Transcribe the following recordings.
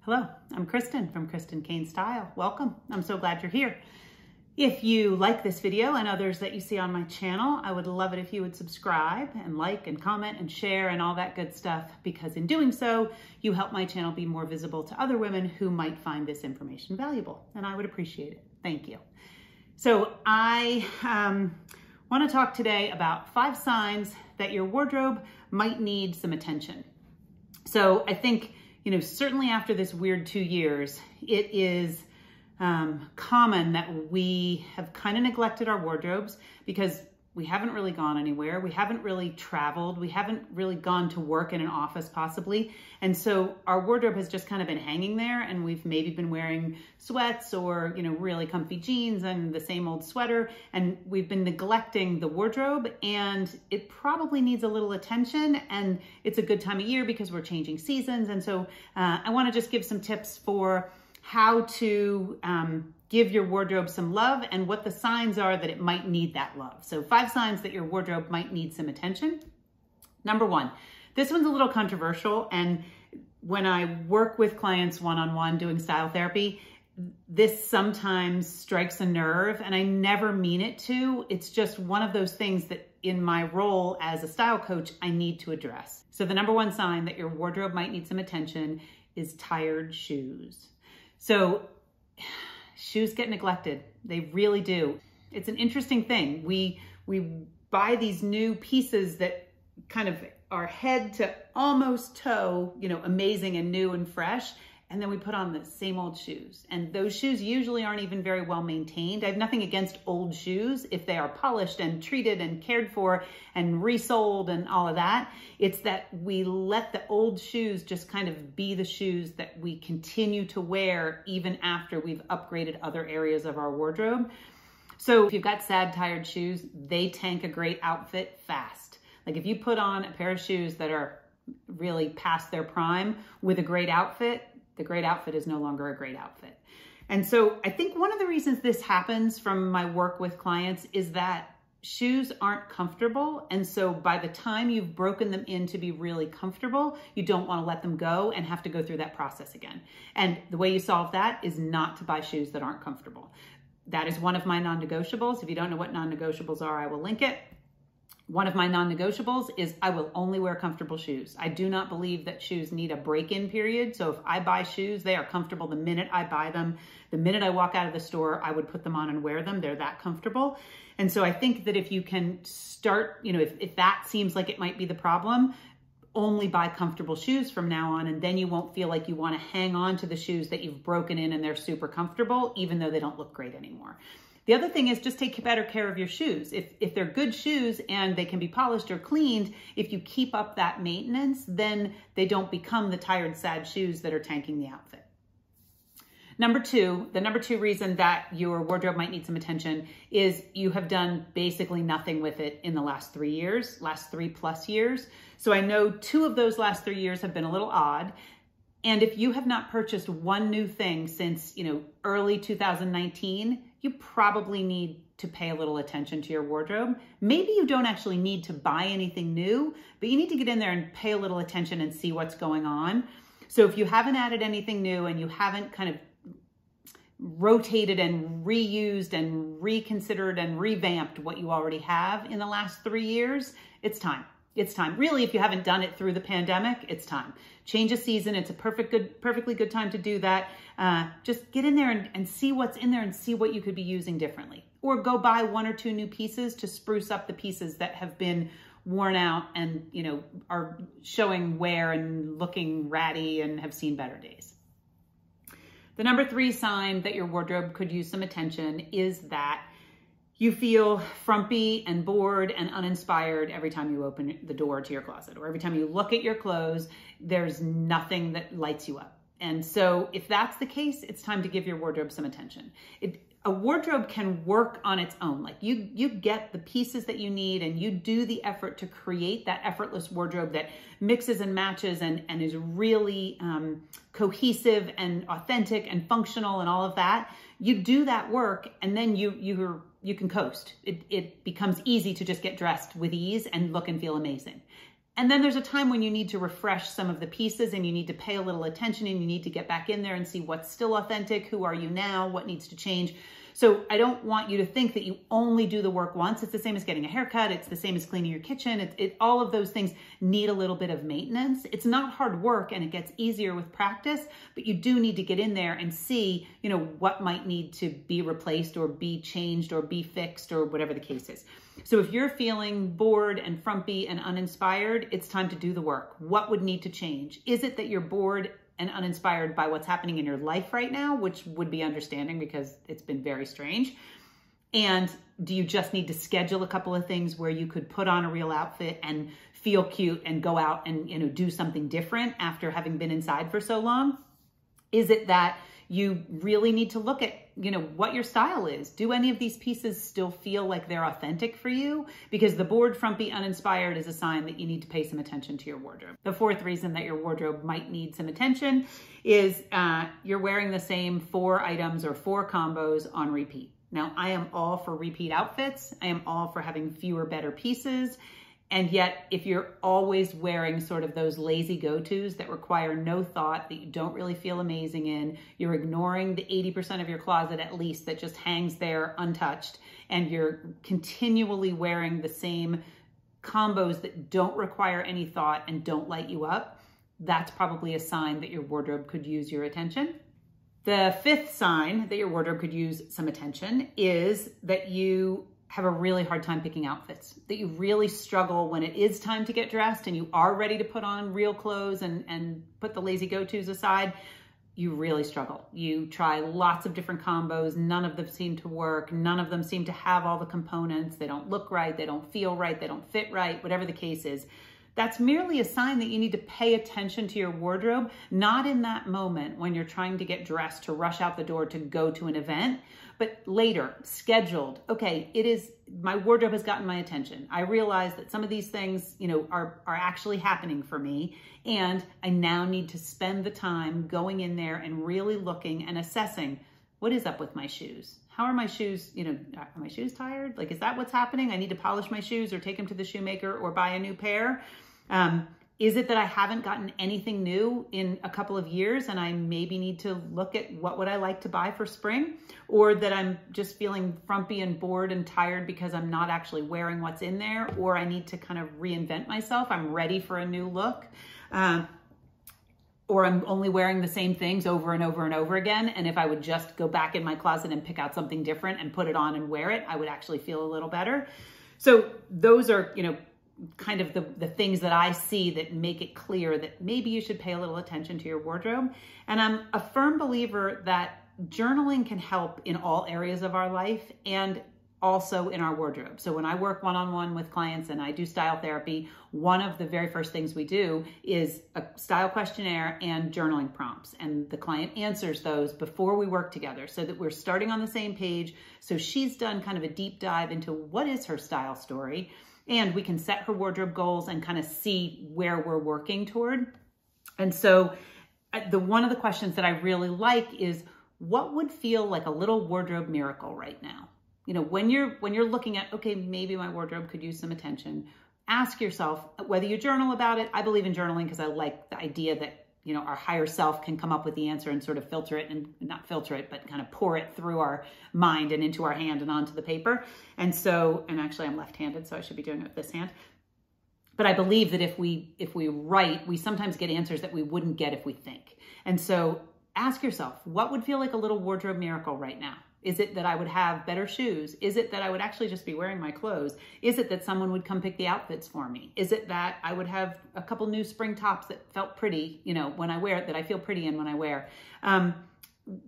Hello, I'm Kristen from Kristen Kane Style. Welcome. I'm so glad you're here. If you like this video and others that you see on my channel, I would love it if you would subscribe and like and comment and share and all that good stuff, because in doing so, you help my channel be more visible to other women who might find this information valuable, and I would appreciate it. Thank you. So I want to talk today about 5 signs that your wardrobe might need some attention. So I think, certainly after this weird 2 years, it is common that we have kind of neglected our wardrobes because we haven't really gone anywhere. We haven't really traveled. We haven't really gone to work in an office possibly. And so our wardrobe has just kind of been hanging there, and we've maybe been wearing sweats or, really comfy jeans and the same old sweater. And we've been neglecting the wardrobe, and it probably needs a little attention, and it's a good time of year because we're changing seasons. And so I want to just give some tips for how to give your wardrobe some love and what the signs are that it might need that love. So 5 signs that your wardrobe might need some attention. Number 1, this one's a little controversial. And when I work with clients one-on-one doing style therapy, this sometimes strikes a nerve, and I never mean it to. It's just one of those things that in my role as a style coach, I need to address. So the number 1 sign that your wardrobe might need some attention is tired shoes. So shoes get neglected. They really do. It's an interesting thing. We buy these new pieces that kind of are head to almost toe, amazing and new and fresh. And then we put on the same old shoes. And those shoes usually aren't even very well maintained. I have nothing against old shoes if they are polished and treated and cared for and resoled and all of that. It's that we let the old shoes just kind of be the shoes that we continue to wear even after we've upgraded other areas of our wardrobe. So if you've got sad, tired shoes, they tank a great outfit fast. Like if you put on a pair of shoes that are really past their prime with a great outfit, the great outfit is no longer a great outfit. And so I think one of the reasons this happens from my work with clients is that shoes aren't comfortable. And so by the time you've broken them in to be really comfortable, you don't want to let them go and have to go through that process again. And the way you solve that is not to buy shoes that aren't comfortable. That is one of my non-negotiables. If you don't know what non-negotiables are, I will link it. One of my non-negotiables is I will only wear comfortable shoes. I do not believe that shoes need a break-in period. So if I buy shoes, they are comfortable the minute I buy them. The minute I walk out of the store, I would put them on and wear them. They're that comfortable. And so I think that if you can start, if that seems like it might be the problem, only buy comfortable shoes from now on, and then you won't feel like you want to hang on to the shoes that you've broken in and they're super comfortable, even though they don't look great anymore. The other thing is just take better care of your shoes. If they're good shoes and they can be polished or cleaned, if you keep up that maintenance, then they don't become the tired, sad shoes that are tanking the outfit. Number 2, the number 2 reason that your wardrobe might need some attention is you have done basically nothing with it in the last 3 years, last 3+ years. So I know 2 of those last 3 years have been a little odd. And if you have not purchased one new thing since, early 2019, you probably need to pay a little attention to your wardrobe. Maybe you don't actually need to buy anything new, but you need to get in there and pay a little attention and see what's going on. So if you haven't added anything new and you haven't kind of rotated and reused and reconsidered and revamped what you already have in the last 3 years, it's time. It's time. Really, if you haven't done it through the pandemic, it's time. Change a season. It's a perfectly good time to do that. Just get in there and see what's in there and see what you could be using differently. Or go buy 1 or 2 new pieces to spruce up the pieces that have been worn out and, are showing wear and looking ratty and have seen better days. The number 3 sign that your wardrobe could use some attention is that you feel frumpy and bored and uninspired every time you open the door to your closet, or every time you look at your clothes, there's nothing that lights you up. And so if that's the case, it's time to give your wardrobe some attention. A wardrobe can work on its own. Like you get the pieces that you need and you do the effort to create that effortless wardrobe that mixes and matches and is really cohesive and authentic and functional and all of that. You do that work, and then you can coast. It becomes easy to just get dressed with ease and look and feel amazing. And then there's a time when you need to refresh some of the pieces and you need to pay a little attention and you need to get back in there and see what's still authentic, who are you now, what needs to change. So I don't want you to think that you only do the work once. It's the same as getting a haircut. It's the same as cleaning your kitchen. All of those things need a little bit of maintenance. It's not hard work and it gets easier with practice, but you do need to get in there and see, what might need to be replaced or be changed or be fixed or whatever the case is. So if you're feeling bored and frumpy and uninspired, it's time to do the work. What would need to change? Is it that you're bored and uninspired by what's happening in your life right now, which would be understanding because it's been very strange? And do you just need to schedule a couple of things where you could put on a real outfit and feel cute and go out and do something different after having been inside for so long? Is it that you really need to look at, what your style is? Do any of these pieces still feel like they're authentic for you? Because the bored, frumpy, uninspired is a sign that you need to pay some attention to your wardrobe. The fourth reason that your wardrobe might need some attention is you're wearing the same 4 items or 4 combos on repeat. Now, I am all for repeat outfits. I am all for having fewer, better pieces. And yet, if you're always wearing sort of those lazy go-tos that require no thought, that you don't really feel amazing in, you're ignoring the 80% of your closet at least that just hangs there untouched, and you're continually wearing the same combos that don't require any thought and don't light you up, that's probably a sign that your wardrobe could use your attention. The fifth sign that your wardrobe could use some attention is that you have a really hard time picking outfits, that you really struggle when it is time to get dressed and you are ready to put on real clothes and put the lazy go-tos aside. You really struggle. You try lots of different combos. None of them seem to work. None of them seem to have all the components. They don't look right. They don't feel right. They don't fit right, whatever the case is. That's merely a sign that you need to pay attention to your wardrobe, not in that moment when you're trying to get dressed to rush out the door to go to an event, but later, scheduled. Okay, my wardrobe has gotten my attention. I realize that some of these things, are actually happening for me, and I now need to spend the time going in there and really looking and assessing what is up with my shoes. How are my shoes, are my shoes tired? Like, is that what's happening? I need to polish my shoes or take them to the shoemaker or buy a new pair. Is it that I haven't gotten anything new in a couple of years and I maybe need to look at what would I like to buy for spring? Or that I'm just feeling frumpy and bored and tired because I'm not actually wearing what's in there, or I need to kind of reinvent myself. I'm ready for a new look. Or I'm only wearing the same things over and over and over again. And if I would just go back in my closet and pick out something different and put it on and wear it, I would actually feel a little better. So those are, kind of the things that I see that make it clear that maybe you should pay a little attention to your wardrobe. And I'm a firm believer that journaling can help in all areas of our life and also in our wardrobe. So when I work one-on-one with clients and I do style therapy, one of the very first things we do is a style questionnaire and journaling prompts. And the client answers those before we work together so that we're starting on the same page. So she's done kind of a deep dive into what is her style story, and we can set her wardrobe goals and kind of see where we're working toward. And so one of the questions that I really like is, what would feel like a little wardrobe miracle right now? When you're looking at, okay, maybe my wardrobe could use some attention, ask yourself whether you journal about it. I believe in journaling because I like the idea that, our higher self can come up with the answer and sort of filter it, and not filter it, but kind of pour it through our mind and into our hand and onto the paper. And actually I'm left-handed, so I should be doing it with this hand. But I believe that if we write, we sometimes get answers that we wouldn't get if we think. And so ask yourself, what would feel like a little wardrobe miracle right now? Is it that I would have better shoes? Is it that I would actually just be wearing my clothes? Is it that someone would come pick the outfits for me? Is it that I would have a couple new spring tops that felt pretty, when I wear it, that I feel pretty in when I wear?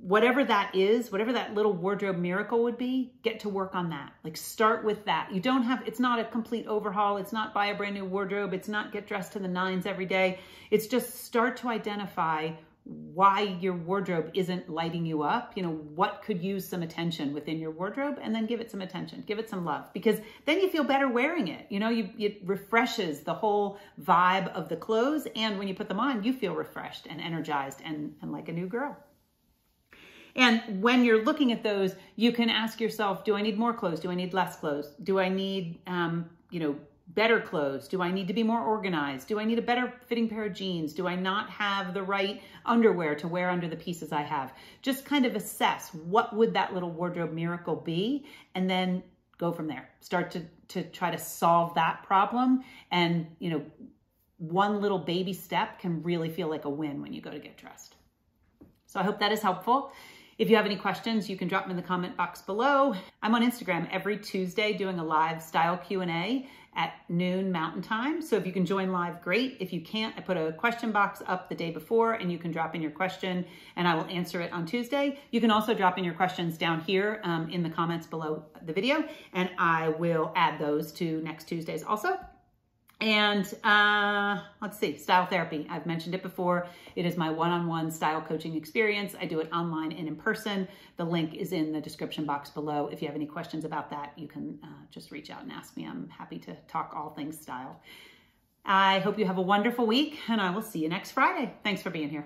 Whatever that is, whatever that little wardrobe miracle would be, get to work on that. Like, start with that. It's not a complete overhaul. It's not buy a brand new wardrobe. It's not get dressed to the nines every day. It's just start to identify why your wardrobe isn't lighting you up, what could use some attention within your wardrobe, and then give it some attention, give it some love, because then you feel better wearing it. It refreshes the whole vibe of the clothes. And when you put them on, you feel refreshed and energized and like a new girl. And when you're looking at those, you can ask yourself, do I need more clothes? Do I need less clothes? Do I need, better clothes? Do I need to be more organized? Do I need a better fitting pair of jeans? Do I not have the right underwear to wear under the pieces I have? Just kind of assess what would that little wardrobe miracle be, and then go from there. Start to try to solve that problem. And, you know, one little baby step can really feel like a win when you go to get dressed. So I hope that is helpful. If you have any questions, you can drop them in the comment box below. I'm on Instagram every Tuesday doing a live style Q&A at noon Mountain Time. So if you can join live, great. If you can't, I put a question box up the day before and you can drop in your question and I will answer it on Tuesday. You can also drop in your questions down here in the comments below the video, and I will add those to next Tuesdays also. And let's see, style therapy. I've mentioned it before. It is my one-on-one style coaching experience. I do it online and in person. The link is in the description box below. If you have any questions about that, you can just reach out and ask me. I'm happy to talk all things style. I hope you have a wonderful week, and I will see you next Friday. Thanks for being here.